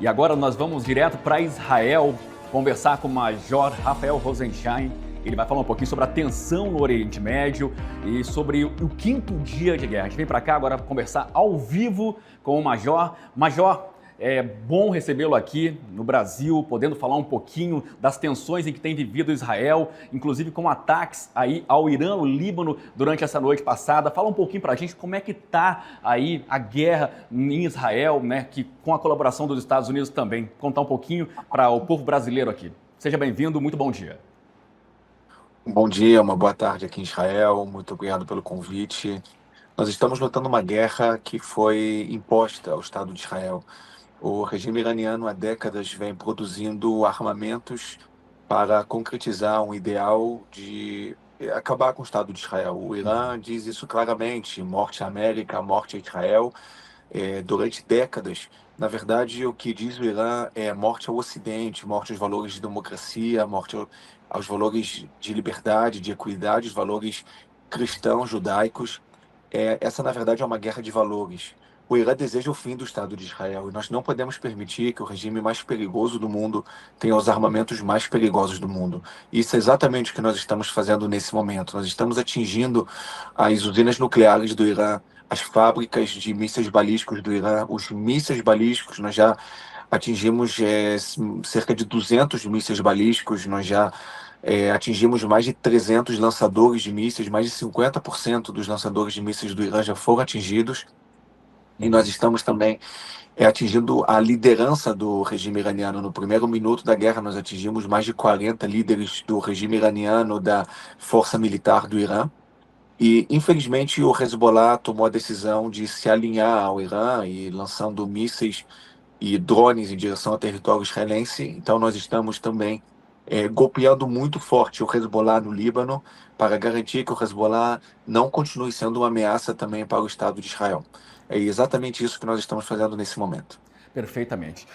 E agora nós vamos direto para Israel conversar com o Major Rafael Rosenstein. Ele vai falar um pouquinho sobre a tensão no Oriente Médio e sobre o quinto dia de guerra. A gente vem para cá agora conversar ao vivo com o Major. Major, é bom recebê-lo aqui no Brasil, podendo falar um pouquinho das tensões em que tem vivido Israel, inclusive com ataques aí ao Irã, ao Líbano, durante essa noite passada. Fala um pouquinho para a gente como é que está aí a guerra em Israel, né, que com a colaboração dos Estados Unidos também. Contar um pouquinho para o povo brasileiro aqui. Seja bem-vindo, muito bom dia. Um bom dia, uma boa tarde aqui em Israel. Muito obrigado pelo convite. Nós estamos lutando uma guerra que foi imposta ao Estado de Israel. O regime iraniano há décadas vem produzindo armamentos para concretizar um ideal de acabar com o Estado de Israel. O Irã diz isso claramente: morte à América, morte a Israel. Durante décadas, na verdade, o que diz o Irã é morte ao Ocidente, morte aos valores de democracia, aos valores de liberdade, de equidade, os valores cristãos, judaicos. Essa, na verdade, é uma guerra de valores. O Irã deseja o fim do Estado de Israel e nós não podemos permitir que o regime mais perigoso do mundo tenha os armamentos mais perigosos do mundo. Isso é exatamente o que nós estamos fazendo nesse momento. Nós estamos atingindo as usinas nucleares do Irã, as fábricas de mísseis balísticos do Irã, os mísseis balísticos. Nós já atingimos cerca de 200 mísseis balísticos, nós já atingimos mais de 300 lançadores de mísseis, mais de 50% dos lançadores de mísseis do Irã já foram atingidos. E nós estamos também atingindo a liderança do regime iraniano. No primeiro minuto da guerra, nós atingimos mais de 40 líderes do regime iraniano, da força militar do Irã. E, infelizmente, o Hezbollah tomou a decisão de se alinhar ao Irã e lançando mísseis e drones em direção ao território israelense. Então, nós estamos também golpeando muito forte o Hezbollah no Líbano para garantir que o Hezbollah não continue sendo uma ameaça também para o Estado de Israel. É exatamente isso que nós estamos fazendo nesse momento. Perfeitamente.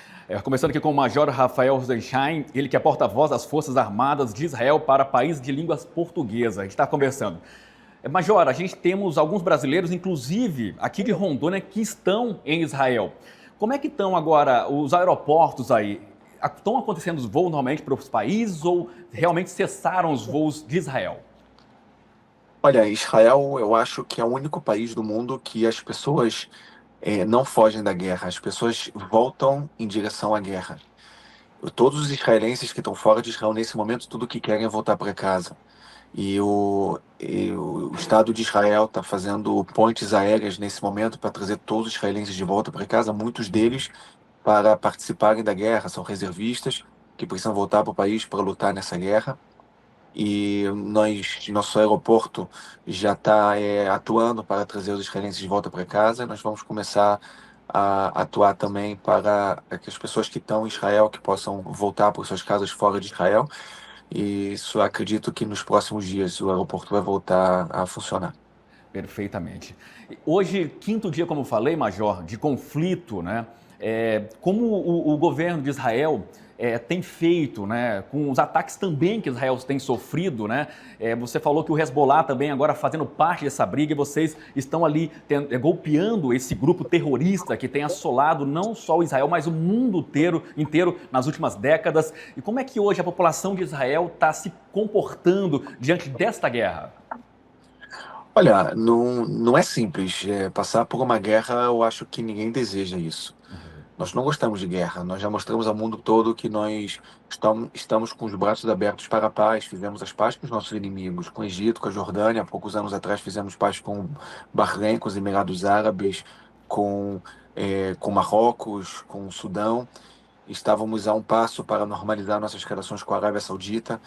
Começando aqui com o Major Rafael Rosenstein, ele que é porta-voz das Forças Armadas de Israel para país de línguas portuguesas. A gente está conversando. Major, a gente temos alguns brasileiros, inclusive aqui de Rondônia, que estão em Israel. Como é que estão agora os aeroportos aí? Estão acontecendo os voos normalmente para os países ou realmente cessaram os voos de Israel? Olha, Israel, eu acho que é o único país do mundo que as pessoas não fogem da guerra, as pessoas voltam em direção à guerra. Todos os israelenses que estão fora de Israel nesse momento, tudo que querem é voltar para casa. E o Estado de Israel está fazendo pontes aéreas nesse momento para trazer todos os israelenses de volta para casa, muitos deles para participarem da guerra, são reservistas que precisam voltar para o país para lutar nessa guerra. E nosso aeroporto já está atuando para trazer os israelenses de volta para casa. Nós vamos começar a atuar também para que as pessoas que estão em Israel que possam voltar para suas casas fora de Israel. E isso acredito que nos próximos dias o aeroporto vai voltar a funcionar. Perfeitamente. Hoje, quinto dia, como falei, Major, de conflito, né? Como o governo de Israel tem feito, né, com os ataques também que Israel tem sofrido, né? Você falou que o Hezbollah também agora fazendo parte dessa briga e vocês estão ali golpeando esse grupo terrorista que tem assolado não só o Israel, mas o mundo inteiro nas últimas décadas. E como é que hoje a população de Israel está se comportando diante desta guerra? Olha, não é simples. Passar por uma guerra, eu acho que ninguém deseja isso. Nós não gostamos de guerra. Nós já mostramos ao mundo todo que nós estamos com os braços abertos para a paz. Fizemos as pazes com os nossos inimigos, com o Egito, com a Jordânia. Há poucos anos atrás fizemos paz com o Bahrein, com os Emirados Árabes, com Marrocos, com o Sudão. Estávamos a um passo para normalizar nossas relações com a Arábia Saudita.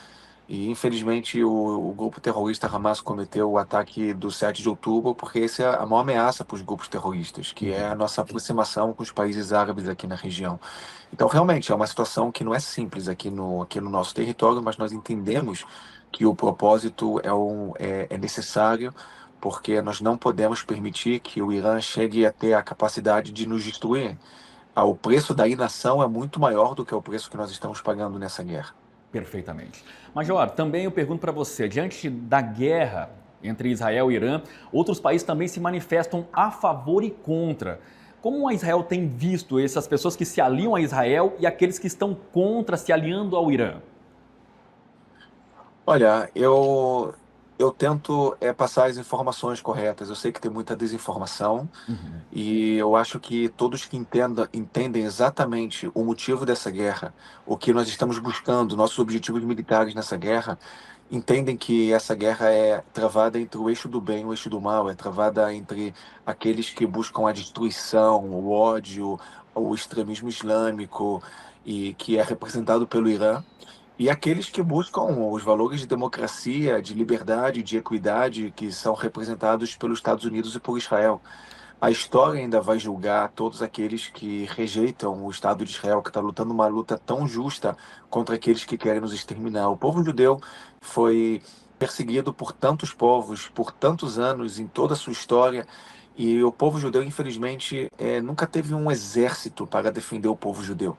E, infelizmente, o grupo terrorista Hamas cometeu o ataque do 7 de outubro, porque essa é a maior ameaça para os grupos terroristas, que é a nossa aproximação com os países árabes aqui na região. Então, realmente, é uma situação que não é simples aqui no nosso território, mas nós entendemos que o propósito é necessário, porque nós não podemos permitir que o Irã chegue a ter a capacidade de nos destruir. O preço da inação é muito maior do que o preço que nós estamos pagando nessa guerra. Perfeitamente. Major, também eu pergunto para você, diante da guerra entre Israel e Irã, outros países também se manifestam a favor e contra. Como a Israel tem visto essas pessoas que se aliam a Israel e aqueles que estão contra se aliando ao Irã? Olha, eu tento passar as informações corretas. Eu sei que tem muita desinformação Uhum. e eu acho que todos que entendem exatamente o motivo dessa guerra, o que nós estamos buscando, nossos objetivos militares nessa guerra, entendem que essa guerra é travada entre o eixo do bem e o eixo do mal, é travada entre aqueles que buscam a destruição, o ódio, o extremismo islâmico e que é representado pelo Irã. E aqueles que buscam os valores de democracia, de liberdade, de equidade, que são representados pelos Estados Unidos e por Israel. A história ainda vai julgar todos aqueles que rejeitam o Estado de Israel, que está lutando uma luta tão justa contra aqueles que querem nos exterminar. O povo judeu foi perseguido por tantos povos, por tantos anos, em toda a sua história. E o povo judeu, infelizmente, nunca teve um exército para defender o povo judeu.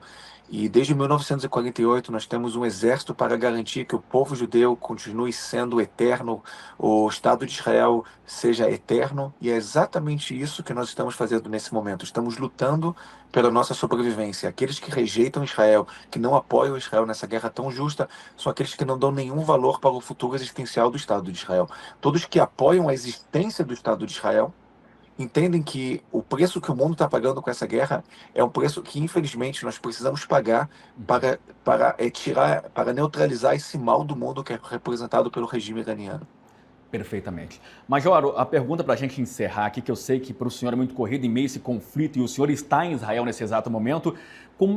E desde 1948 nós temos um exército para garantir que o povo judeu continue sendo eterno, o Estado de Israel seja eterno, e é exatamente isso que nós estamos fazendo nesse momento. Estamos lutando pela nossa sobrevivência. Aqueles que rejeitam Israel, que não apoiam Israel nessa guerra tão justa, são aqueles que não dão nenhum valor para o futuro existencial do Estado de Israel. Todos que apoiam a existência do Estado de Israel entendem que o preço que o mundo está pagando com essa guerra é um preço que, infelizmente, nós precisamos pagar Uhum. para neutralizar esse mal do mundo que é representado pelo regime iraniano. Perfeitamente. Major, a pergunta para a gente encerrar aqui, que eu sei que para o senhor é muito corrido em meio a esse conflito e o senhor está em Israel nesse exato momento.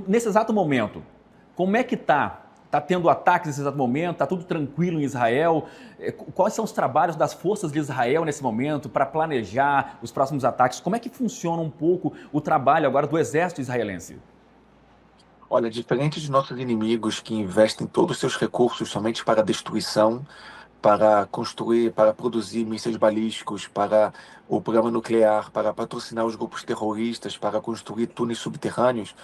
Nesse exato momento, como é que está? Está tendo ataques nesse exato momento? Está tudo tranquilo em Israel? Quais são os trabalhos das forças de Israel nesse momento para planejar os próximos ataques? Como é que funciona um pouco o trabalho agora do exército israelense? Olha, diferente de nossos inimigos que investem todos os seus recursos somente para a destruição, para construir, para produzir mísseis balísticos, para o programa nuclear, para patrocinar os grupos terroristas, para construir túneis subterrâneos,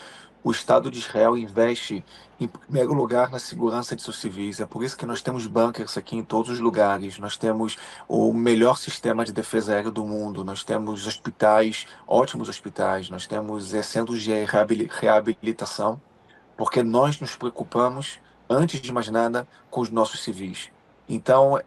o Estado de Israel investe, em primeiro lugar, na segurança de seus civis. É por isso que nós temos bunkers aqui em todos os lugares, nós temos o melhor sistema de defesa aérea do mundo, nós temos hospitais, ótimos hospitais, nós temos centros de reabilitação, porque nós nos preocupamos, antes de mais nada, com os nossos civis. Então,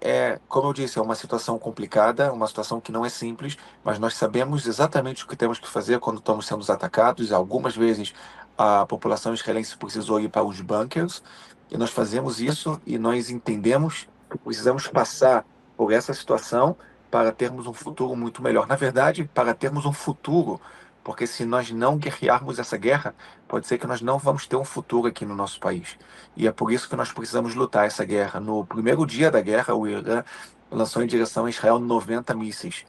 como eu disse, é uma situação complicada, uma situação que não é simples, mas nós sabemos exatamente o que temos que fazer quando estamos sendo atacados. Algumas vezes a população israelense precisou ir para os bunkers, e nós fazemos isso e nós entendemos que precisamos passar por essa situação para termos um futuro muito melhor. Na verdade, para termos um futuro, porque se nós não guerrearmos essa guerra, pode ser que nós não vamos ter um futuro aqui no nosso país. E é por isso que nós precisamos lutar essa guerra. No primeiro dia da guerra, o Irã lançou em direção a Israel 90 mísseis.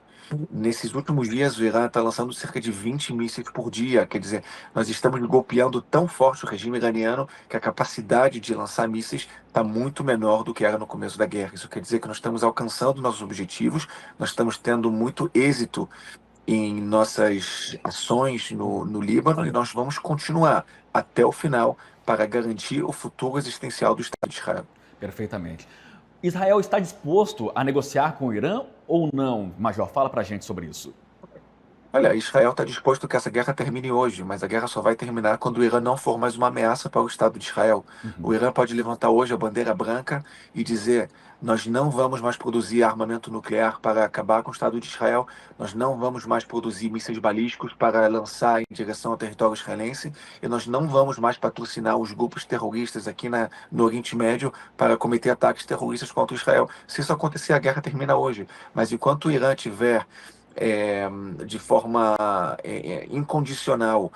Nesses últimos dias, o Irã está lançando cerca de 20 mísseis por dia. Quer dizer, nós estamos golpeando tão forte o regime iraniano que a capacidade de lançar mísseis está muito menor do que era no começo da guerra. Isso quer dizer que nós estamos alcançando nossos objetivos, nós estamos tendo muito êxito em nossas ações no Líbano, e nós vamos continuar até o final para garantir o futuro existencial do Estado de Israel. Perfeitamente. Israel está disposto a negociar com o Irã ou não? Major, fala para a gente sobre isso. Olha, Israel está disposto que essa guerra termine hoje, mas a guerra só vai terminar quando o Irã não for mais uma ameaça para o Estado de Israel. O Uhum. Irã pode levantar hoje a bandeira branca e dizer: nós não vamos mais produzir armamento nuclear para acabar com o Estado de Israel, nós não vamos mais produzir mísseis balísticos para lançar em direção ao território israelense, e nós não vamos mais patrocinar os grupos terroristas aqui no Oriente Médio para cometer ataques terroristas contra Israel. Se isso acontecer, a guerra termina hoje. Mas enquanto o Irã tiver é, de forma incondicional,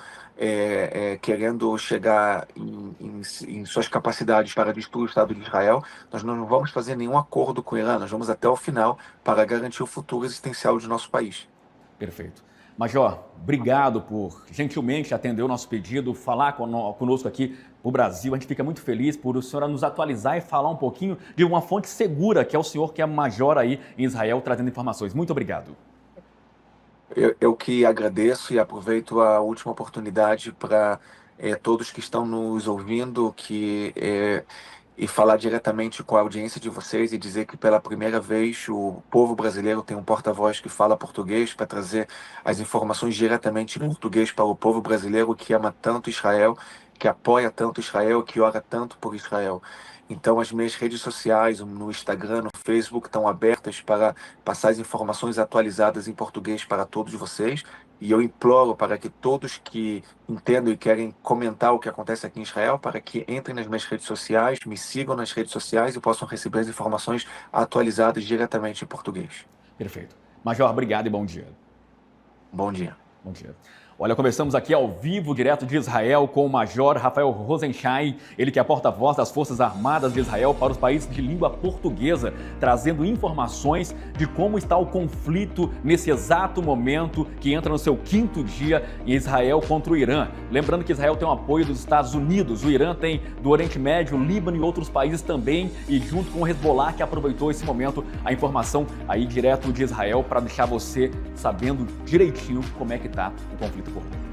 querendo chegar em suas capacidades para destruir o Estado de Israel, nós não vamos fazer nenhum acordo com o Irã, nós vamos até o final para garantir o futuro existencial de nosso país. Perfeito. Major, obrigado por gentilmente atender o nosso pedido, falar conosco aqui para o Brasil. A gente fica muito feliz por o senhor nos atualizar e falar um pouquinho de uma fonte segura, que é o senhor que é major aí em Israel, trazendo informações. Muito obrigado. Eu que agradeço e aproveito a última oportunidade para todos que estão nos ouvindo, que e falar diretamente com a audiência de vocês e dizer que pela primeira vez o povo brasileiro tem um porta-voz que fala português para trazer as informações diretamente em português para o povo brasileiro que ama tanto Israel, que apoia tanto Israel, que ora tanto por Israel. Então, as minhas redes sociais, no Instagram, no Facebook, estão abertas para passar as informações atualizadas em português para todos vocês. E eu imploro para que todos que entendam e querem comentar o que acontece aqui em Israel, para que entrem nas minhas redes sociais, me sigam nas redes sociais e possam receber as informações atualizadas diretamente em português. Perfeito. Major, obrigado e bom dia. Bom dia. Bom dia. Olha, começamos aqui ao vivo, direto de Israel, com o Major Rafael Rosensheim, ele que é porta-voz das Forças Armadas de Israel para os países de língua portuguesa, trazendo informações de como está o conflito nesse exato momento que entra no seu 5º dia em Israel contra o Irã. Lembrando que Israel tem o apoio dos Estados Unidos, o Irã tem do Oriente Médio, o Líbano e outros países também, e junto com o Hezbollah, que aproveitou esse momento, a informação aí direto de Israel para deixar você sabendo direitinho como é que está o conflito por lá.